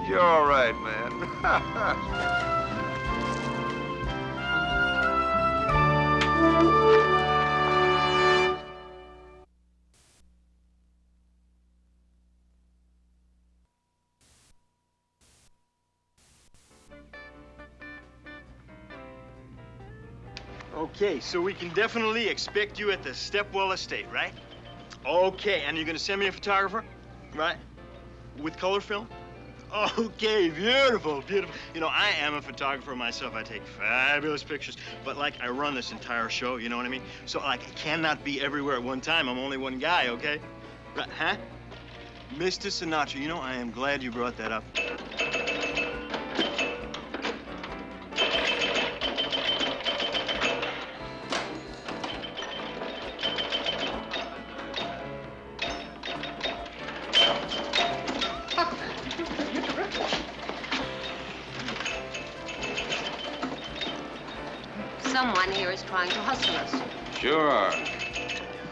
You're all right, man. Okay, so we can definitely expect you at the Stepwell Estate, right? Okay, and you're gonna send me a photographer, right? With color film? Okay, beautiful, beautiful. You know, I am a photographer myself. I take fabulous pictures, but like I run this entire show, you know what I mean? So like I cannot be everywhere at one time. I'm only one guy, okay? Right, huh? Mr. Sinatra, you know, I am glad you brought that up. Someone here is trying to hustle us. Sure are.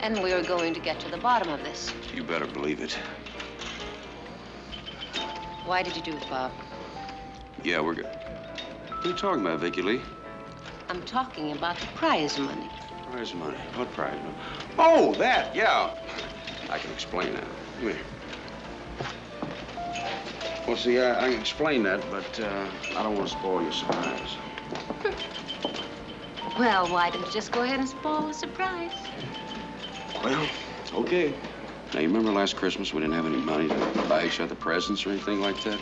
And we're going to get to the bottom of this. You better believe it. Why did you do it, Bob? Yeah, we're good. What are you talking about, Vicky Lee? I'm talking about the prize money. Prize money? What prize money? Oh, that, yeah. I can explain that. Come here. Well, see, I can explain that, but I don't want to spoil your surprise. Well, why don't you just go ahead and spoil the surprise? Well, okay. Now, you remember last Christmas we didn't have any money to buy each other presents or anything like that?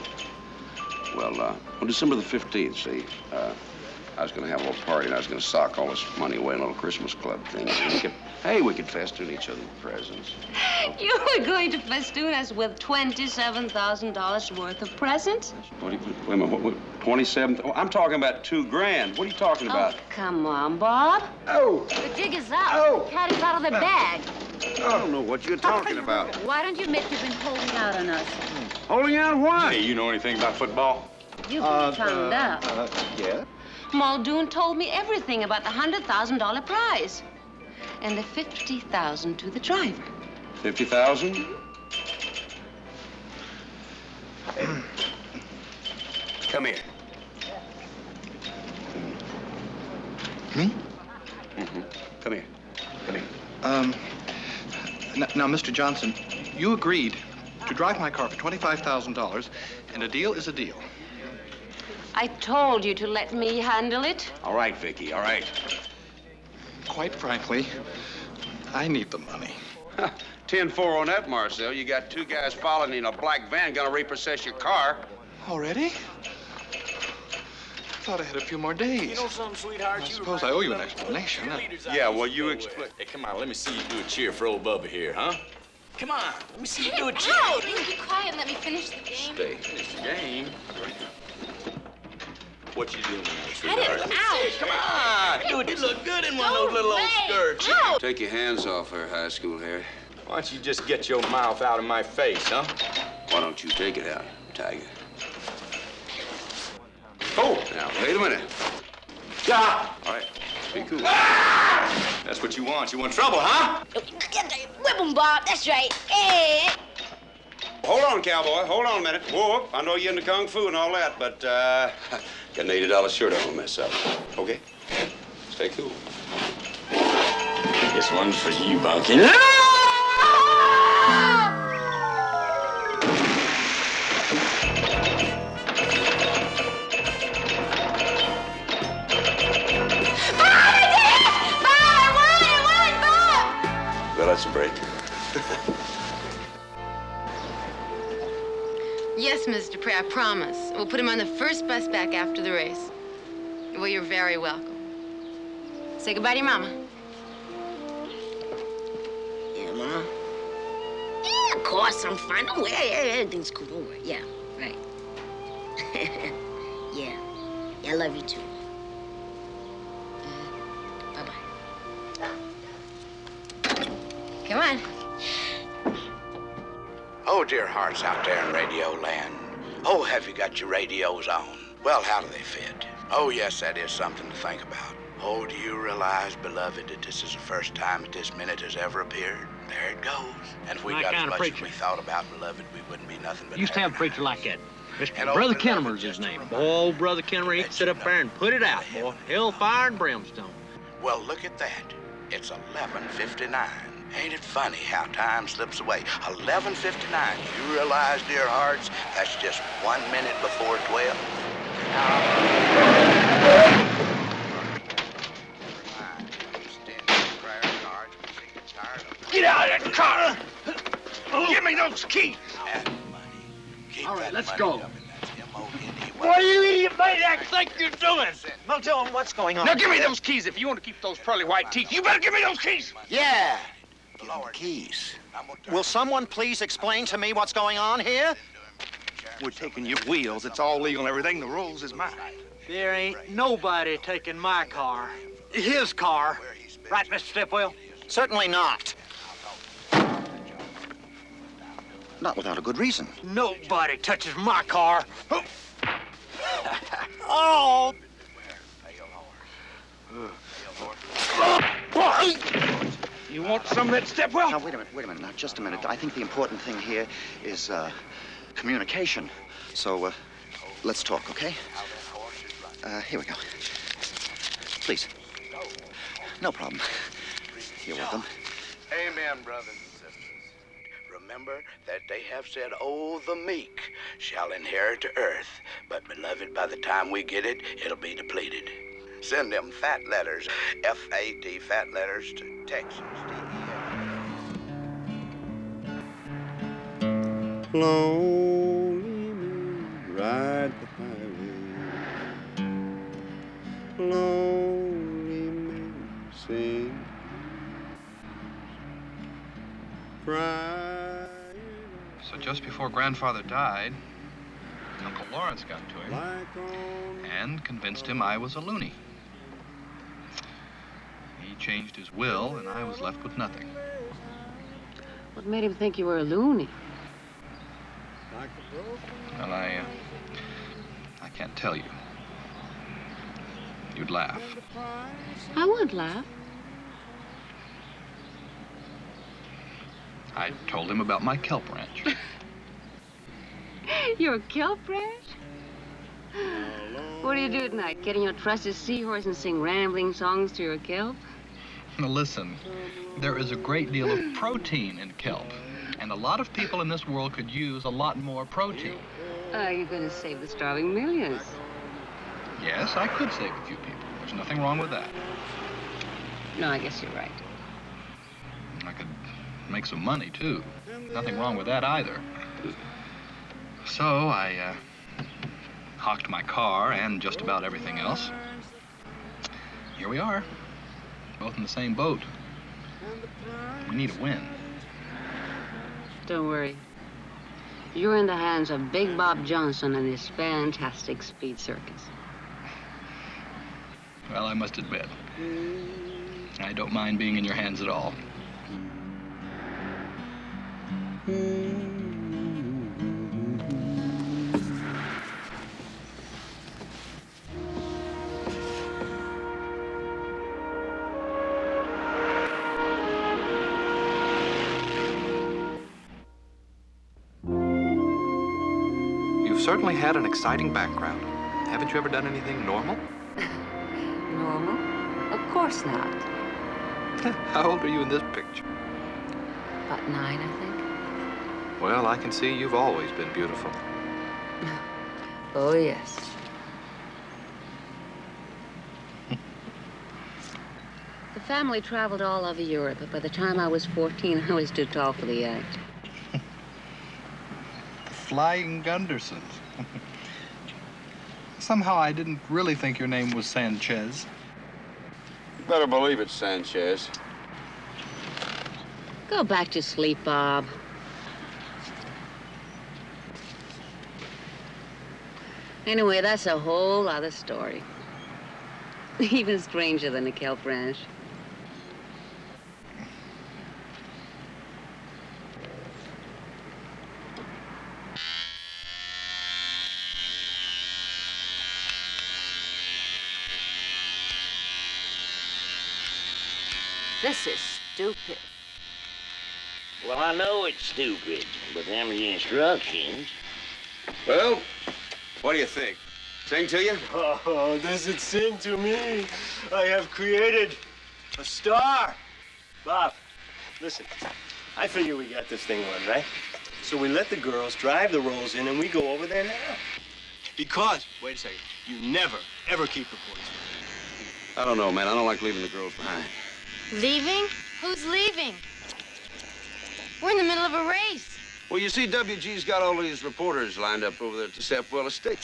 Well, on December the 15th, see, I was going to have a little party, and I was going to sock all this money away in a little Christmas club thing. And we could festoon each other with presents. You were going to festoon us with $27,000 worth of presents? Wait a minute, what, 27? Oh, I'm talking about $2,000. What are you talking about? Oh, come on, Bob. Oh! The jig is up. Oh. Cat is out of the bag. I don't know what you're talking about. Why don't you admit you've been holding out on us? Holding out what? Hey, you know anything about football? You've been found out. Yeah? Muldoon told me everything about the $100,000 prize. And the $50,000 to the driver. 50,000? Come here. Me? Mm-hmm. Come here. Come here. Now, Mr. Johnson, you agreed to drive my car for $25,000, and a deal is a deal. I told you to let me handle it. All right, Vicky, all right. Quite frankly, I need the money. 10-4 on that, Marcel. You got two guys following you in a black van gonna repossess your car. Already? Thought I had a few more days. You know something, sweetheart? I suppose I owe you an explanation. Yeah, well, you explain. Hey, come on, let me see you do a cheer for old Bubba here, huh? Come on, let me see you do a cheer. Ow! You be quiet and let me finish the game. Stay. Finish the game. What you doing now, Cut it sweetheart? out! Come on, dude, you look good in one of those little old skirts. Ow! Take your hands off her, high school hair. Why don't you just get your mouth out of my face, huh? Why don't you take it out, Tiger? Oh, now, wait a minute. Yeah. All right, be cool. That's what you want. You want trouble, huh? Whip 'em, Bob. That's right. Hey. Hold on, cowboy. Hold on a minute. Whoa, I know you're into kung fu and all that, but got an $80 shirt I won't mess up. Okay? Stay cool. This one's for you, Bunky. Well, that's a break. Yes, Ms. Dupree, I promise. We'll put him on the first bus back after the race. Well, you're very welcome. Say goodbye to your mama. Yeah, Mama. Yeah, of course, I'm fine. Don't worry. Everything's cool. Don't worry. Yeah, right. Yeah. Yeah, I love you too. Bye-bye. Come on. Oh, dear hearts out there in radio land. Oh, have you got your radios on? Well, how do they fit? Oh, yes, that is something to think about. Oh, do you realize, beloved, that this is the first time that this minute has ever appeared? There it goes. And if we got as much as we thought about, beloved, we wouldn't be nothing but Used to have a preacher like that. And Brother old Kennemer's beloved, his just a name. reminder, Old Brother Kennemer, he'd sit up there and put it out, boy. Hellfire and brimstone. Well, look at that. It's 11:59. Ain't it funny how time slips away? 11:59. You realize, dear hearts, that's just 1 minute before 12? Get out of that car! Give me those keys! All right, let's go. What do you idiot maniacs think you're doing? Well, tell him what's going on. Now give me those keys if you want to keep those pearly white teeth. You better give me those keys! Yeah. Give him the keys. Will someone please explain to me what's going on here? We're taking your wheels. It's all legal and everything. The rules is mine. There ain't nobody taking my car. His car. Right, Mr. Stepwell? Certainly not. Not without a good reason. Nobody touches my car. Oh! You want some of that Stepwell? Now, wait a minute. Now, just a minute. I think the important thing here is, communication. So, let's talk, okay? Here we go. Please. No problem. You're welcome. Amen, brothers and sisters. Remember that they have said, oh, the meek shall inherit the earth. But, beloved, by the time we get it, it'll be depleted. Send them fat letters, F-A-T, fat letters, to Texas, D-E-X. Lonely man, ride the highway. Lonely man, sing. Cry. So just before Grandfather died, Uncle Lawrence got to him and convinced him I was a loony. He changed his will, and I was left with nothing. What made him think you were a loony? Well, I can't tell you. You'd laugh. I would laugh. I told him about my kelp ranch. You're a kelp ranch? What do you do at night? Get in your trusted seahorse and sing rambling songs to your kelp? Now listen, there is a great deal of protein in kelp, and a lot of people in this world could use a lot more protein. You're going to save the starving millions. Yes, I could save a few people. There's nothing wrong with that. No, I guess you're right. I could make some money, too. Nothing wrong with that either. So I hocked my car and just about everything else. Here we are, both in the same boat. We need a win. Don't worry. You're in the hands of Big Bob Johnson and his fantastic speed circus. Well, I must admit, I don't mind being in your hands at all. You've certainly had an exciting background. Haven't you ever done anything normal? Normal? Of course not. How old are you in this picture? About 9, I think. Well, I can see you've always been beautiful. Oh, yes. The family traveled all over Europe, but by the time I was 14, I was too tall for the act. Flying Gundersons. Somehow I didn't really think your name was Sanchez. You better believe it, Sanchez. Go back to sleep, Bob. Anyway, that's a whole other story. Even stranger than the kelp ranch. This is stupid. Well, I know it's stupid, but them are the instructions. Well, what do you think? Sing to you? Oh, does it sing to me? I have created a star. Bob, listen, I figure we got this thing won, right? So we let the girls drive the rolls in and we go over there now. Because, wait a second, you never, ever keep reports. I don't know, man. I don't like leaving the girls behind. Leaving? Who's leaving? We're in the middle of a race. Well, you see, WG's got all these reporters lined up over there at the Stepwell Estate.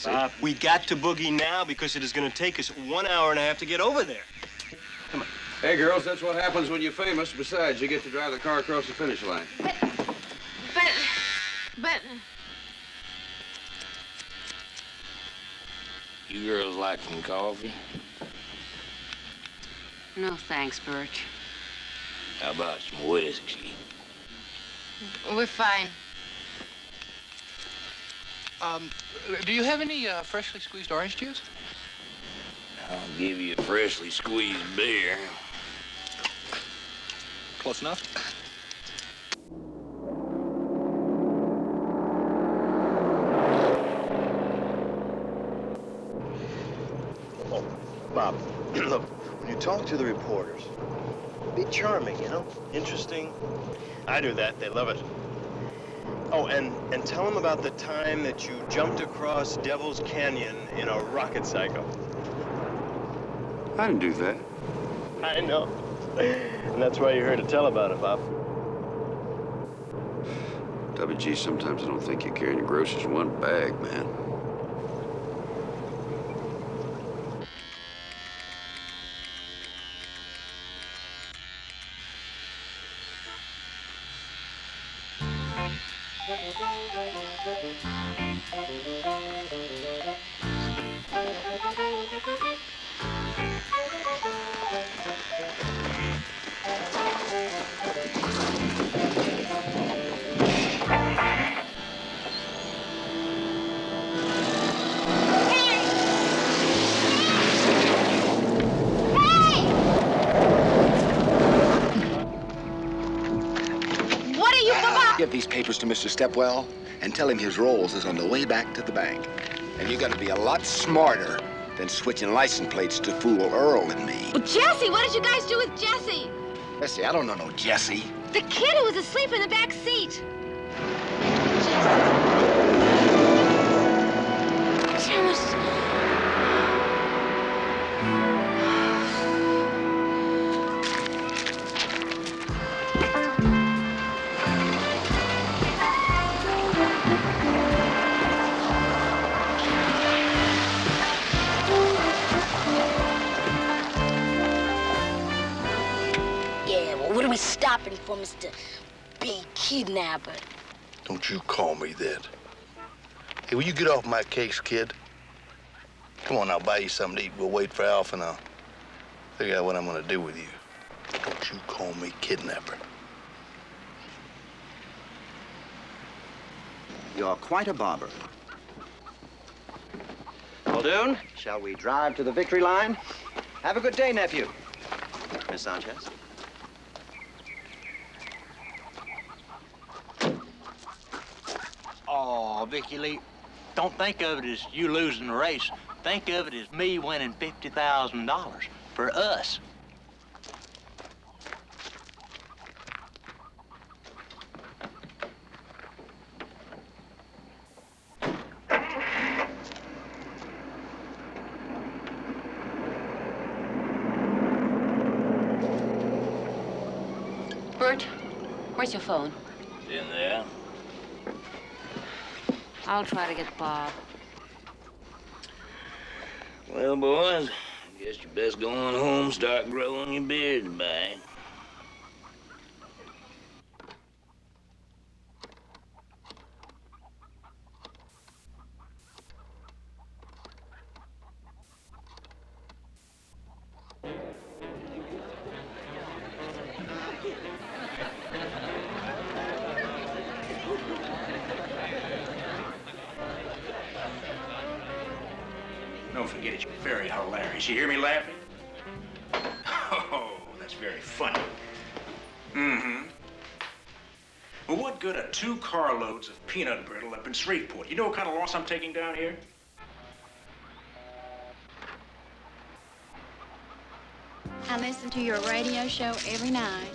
Bob, we got to boogie now because it is going to take us 1 hour and a half to get over there. Come on. Hey, girls, that's what happens when you're famous. Besides, you get to drive the car across the finish line. But... You girls like some coffee? No thanks, Birch. How about some whiskey? We're fine. Do you have any freshly squeezed orange juice? I'll give you a freshly squeezed beer. Close enough. Oh, Bob, look, when you talk to the reporters, be charming, you know? Interesting. I do that. They love it. Oh, and tell them about the time that you jumped across Devil's Canyon in a rocket cycle. I didn't do that. I know. And that's why you're here to tell about it, Bob. WG, sometimes I don't think you're carrying your groceries in one bag, man. Give these papers to Mr. Stepwell and tell him his rolls is on the way back to the bank. And you gotta be a lot smarter than switching license plates to fool Earl and me. Well, Jesse, what did you guys do with Jesse? Jesse, I don't know no Jesse. The kid who was asleep in the back seat. Jesse. What are we stopping for, Mr. Big Kidnapper? Don't you call me that. Hey, will you get off my case, kid? Come on, I'll buy you something to eat. We'll wait for Alf and I'll figure out what I'm gonna do with you. Don't you call me kidnapper. You're quite a barber. Muldoon, shall we drive to the victory line? Have a good day, nephew. Miss Sanchez? Oh, Vicky Lee, don't think of it as you losing the race. Think of it as me winning $50,000 for us. Bert, where's your phone? In there. I'll try to get Bob. Well, boys, I guess you best go on home, start growing your beard back. Don't forget, it's very hilarious. You hear me laughing? Oh. funny. Mm-hmm. Well, what good are 2 carloads of peanut brittle up in Shreveport? You know what kind of loss I'm taking down here? I listen to your radio show every night.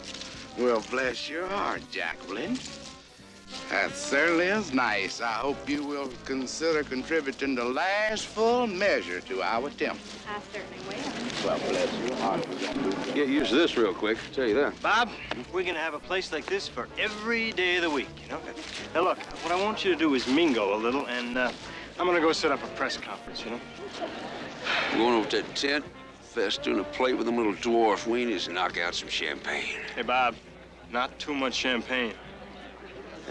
Well, bless your heart, Jacqueline. That certainly is nice. I hope you will consider contributing the last full measure to our temple. I certainly will. Well, bless your heart. Get used to this real quick, I'll tell you that. Bob, we're gonna have a place like this for every day of the week, you know? Now look, what I want you to do is mingle a little, and I'm gonna go set up a press conference, you know? Going over to the tent, festoon a plate with them little dwarf weenies and knock out some champagne. Hey, Bob, not too much champagne.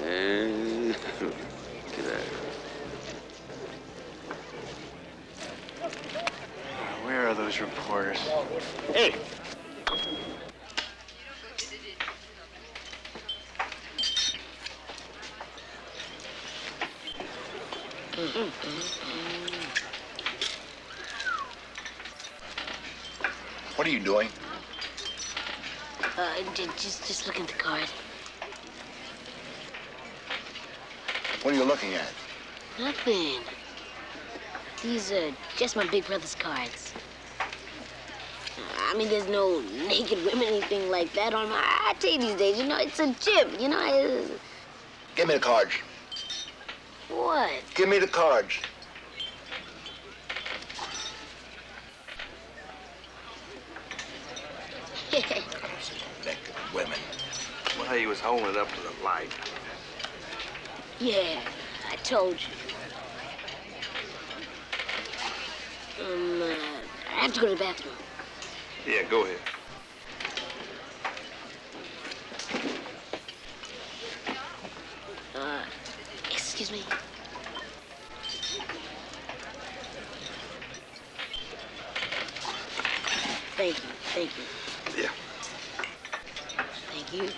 And get out of here. Where are those reporters? Hey! What are you doing? Just looking at the card. What are you looking at? Nothing. These are just my big brother's cards. I mean, there's no naked women, anything like that on my tell you these days. You know, it's a gym. You know, Give me the cards. What? Give me the cards. Naked women. Well, he was holding it up to the light. Yeah, I told you. I have to go to the bathroom. Yeah, go ahead. Excuse me. Thank you, thank you. Yeah. Thank you.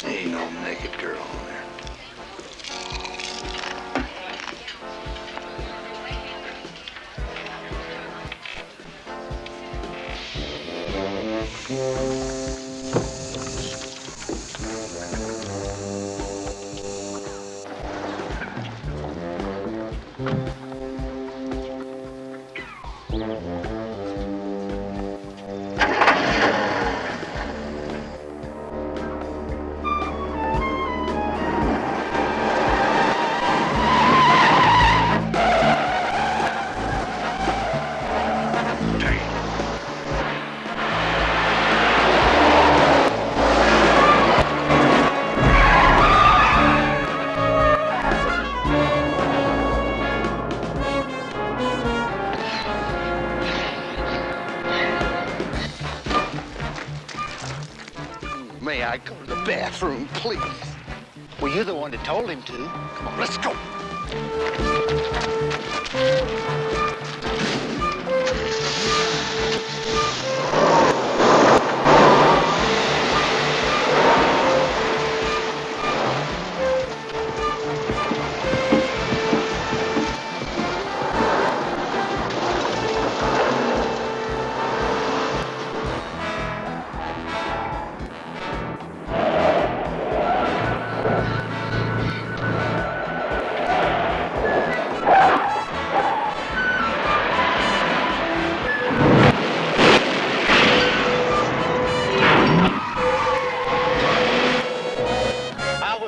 Ain't no naked girl on there. May I go to the bathroom, please? Well, you're the one that told him to. Come on, let's go.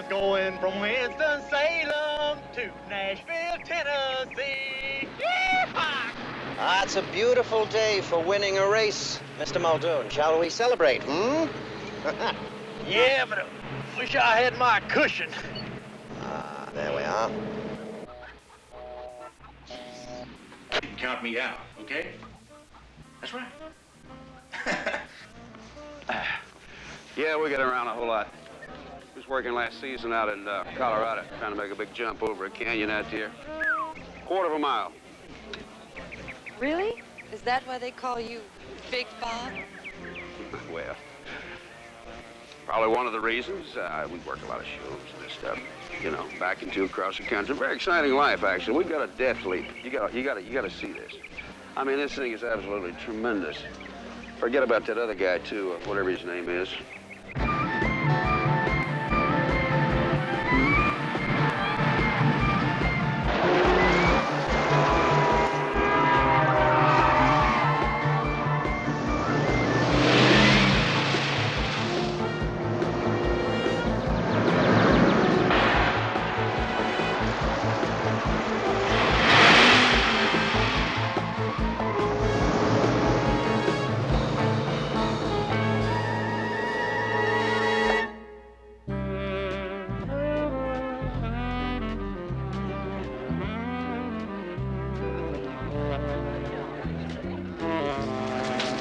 Going from Winston-Salem to Nashville, Tennessee. Ah, it's a beautiful day for winning a race, Mr. Muldoon. Shall we celebrate, Yeah, but I wish I had my cushion. Ah, there we are. count me out, okay? That's right. Yeah, we get around a whole lot. Was working last season out in Colorado, trying to make a big jump over a canyon out there. Quarter of a mile. Really? Is that why they call you Big Bob? Well, probably one of the reasons. We work a lot of shows and stuff. You know, back and two across the country. Very exciting life, actually. We've got a death leap. You gotta see this. I mean, this thing is absolutely tremendous. Forget about that other guy too, whatever his name is.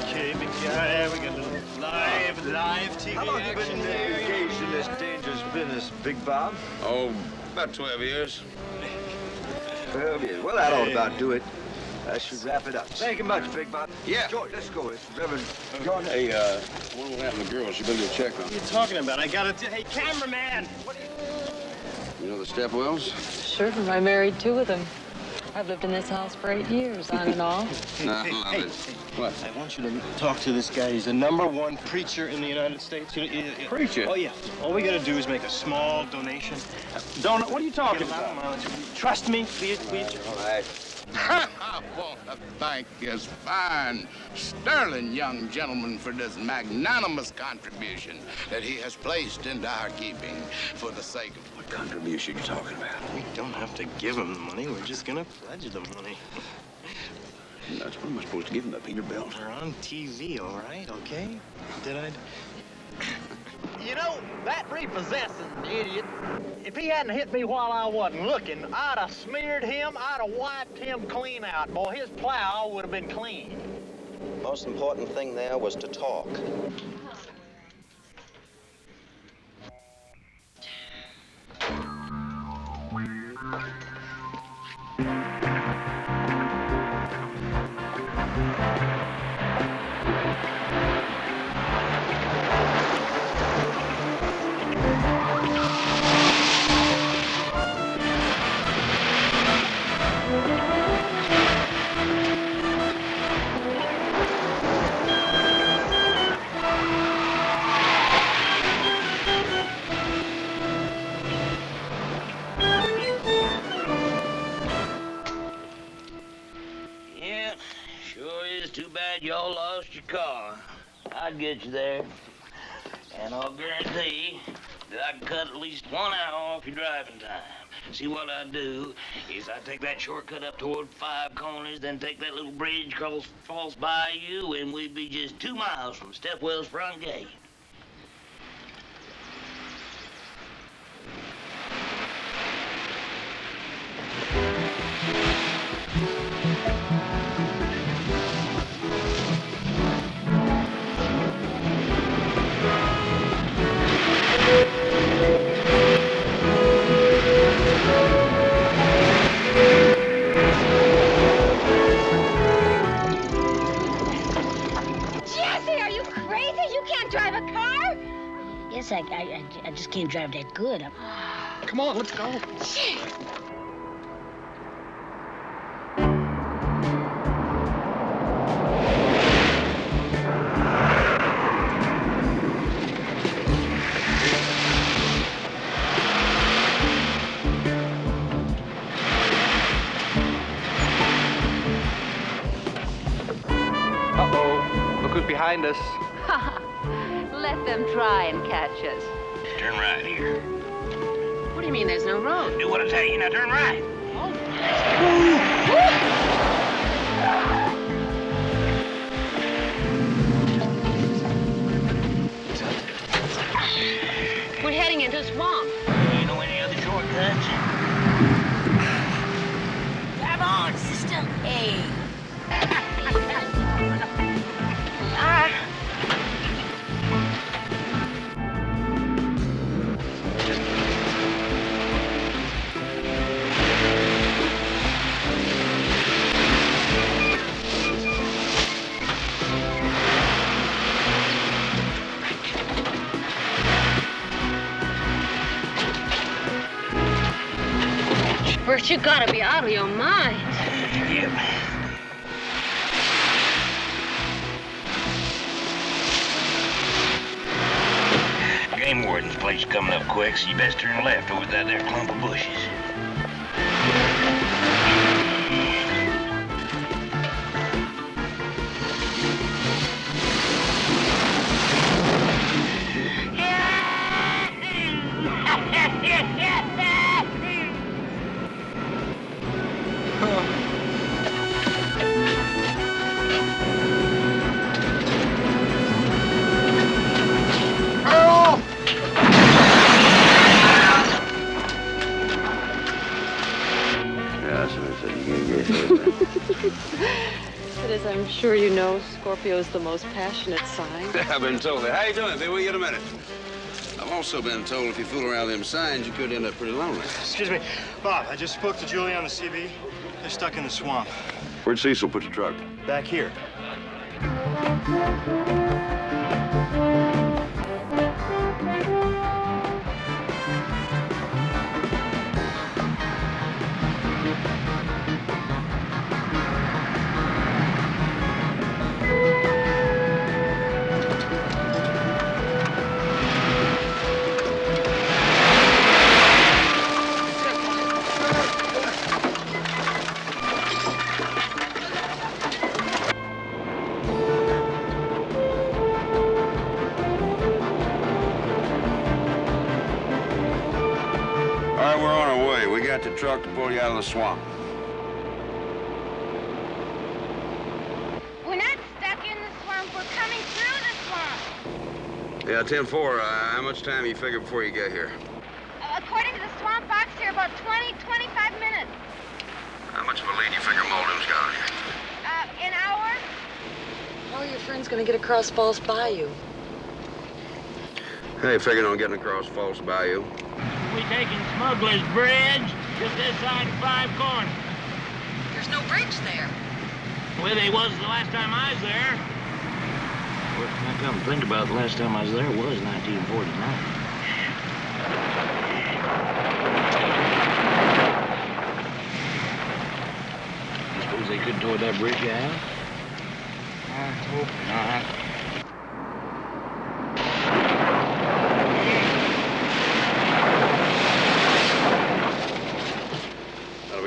Okay, big guy, we got a little live TV. How long have you been engaged in this dangerous business, Big Bob? Oh, about 12 years. 12 years. Well, that ought about do it. I should wrap it up. Thank you much, Big Bob. Yeah. George, let's go. It's Reverend George. Hey, what will happen to the girls? You better go check on. What are you talking about? I got it. Hey, cameraman! What are you... You know the Stepwells? Sure, I'm married two of them. I've lived in this house for 8 years, on and off. No, I love it. What? I want you to talk to this guy. He's the #1 preacher in the United States. Preacher? Oh, yeah. All we got to do is make a small donation. What are you talking about? Trust me. All right. I want to thank this fine, sterling young gentleman for this magnanimous contribution that he has placed into our keeping for the sake of... What contribution are you talking about? We don't have to give him the money. We're just going to pledge the money. That's what am I supposed to give him, the Peterbilt? We're on TV, all right, okay? Did I? You know, that repossessing idiot, if he hadn't hit me while I wasn't looking, I'd have smeared him, I'd have wiped him clean out. Boy, his plow would have been clean. Most important thing there was to talk. Yeah, sure is too bad y'all lost your car. I'd get you there. And I'll guarantee that I can cut at least 1 hour off your driving time. See, what I do is I take that shortcut up toward 5 Corners, then take that little bridge across False Bayou, and we'd be just 2 miles from Stepwell's front gate. Jesse, are you crazy? You can't drive a car? Yes, I just can't drive that good. Come on, let's go. Uh-oh. Look who's behind us. Let them try and catch us. Turn right here. What do you mean there's no road? Do what I tell you, now turn right. We're heading into a swamp. You know any other shortcuts? Drive on, sister. Hey, Bert, you gotta be out of your mind. Yep. Game warden's place coming up quick, so you best turn left over that there clump of bushes. But as I'm sure you know, Scorpio's the most passionate sign. I've been told that. How you doing? Baby, wait a minute. I've also been told if you fool around with them signs, you could end up pretty lonely. Excuse me. Bob, I just spoke to Julie on the CB. They're stuck in the swamp. Where'd Cecil put the truck? Back here. All right, we're on our way. We got the truck to pull you out of the swamp. We're not stuck in the swamp. We're coming through the swamp. Yeah, 10-4. How much time you figure before you get here? According to the swamp box here, about 25 minutes. How much of a lead you figure Muldoon's got on you? An hour? How are your friends going to get across False Bayou? Hey, figuring on getting across False Bayou. We taking Smuggler's Bridge, just this side of Five Corners. There's no bridge there. Well, they was the last time I was there. Well, now come to think about it, the last time I was there was 1949. You suppose they couldn't tore that bridge out? I hope not.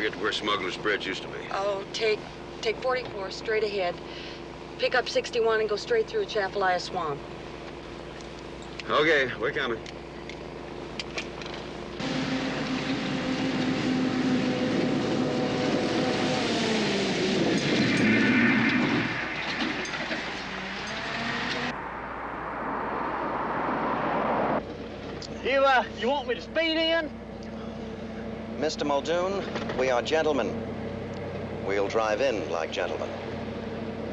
Get to where Smuggler's Bridge used to be. Oh, take 44 straight ahead. Pick up 61 and go straight through Chapelaya Swamp. Okay, we're coming. You want me to speed in? Mr. Muldoon, we are gentlemen. We'll drive in like gentlemen.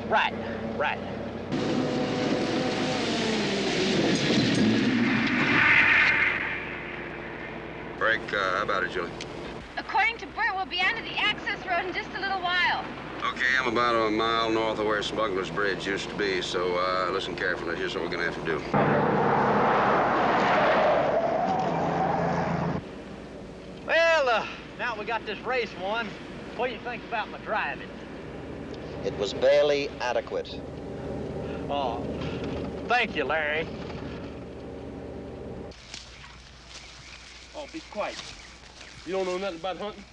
Right. Break, how about it, Julie? According to Bert, we'll be onto the access road in just a little while. Okay, I'm about a mile north of where Smuggler's Bridge used to be, so listen carefully. Here's what we're gonna have to do. Well, now we got this race won, what do you think about my driving? It was barely adequate. Oh, thank you, Larry. Oh, be quiet. You don't know nothing about hunting?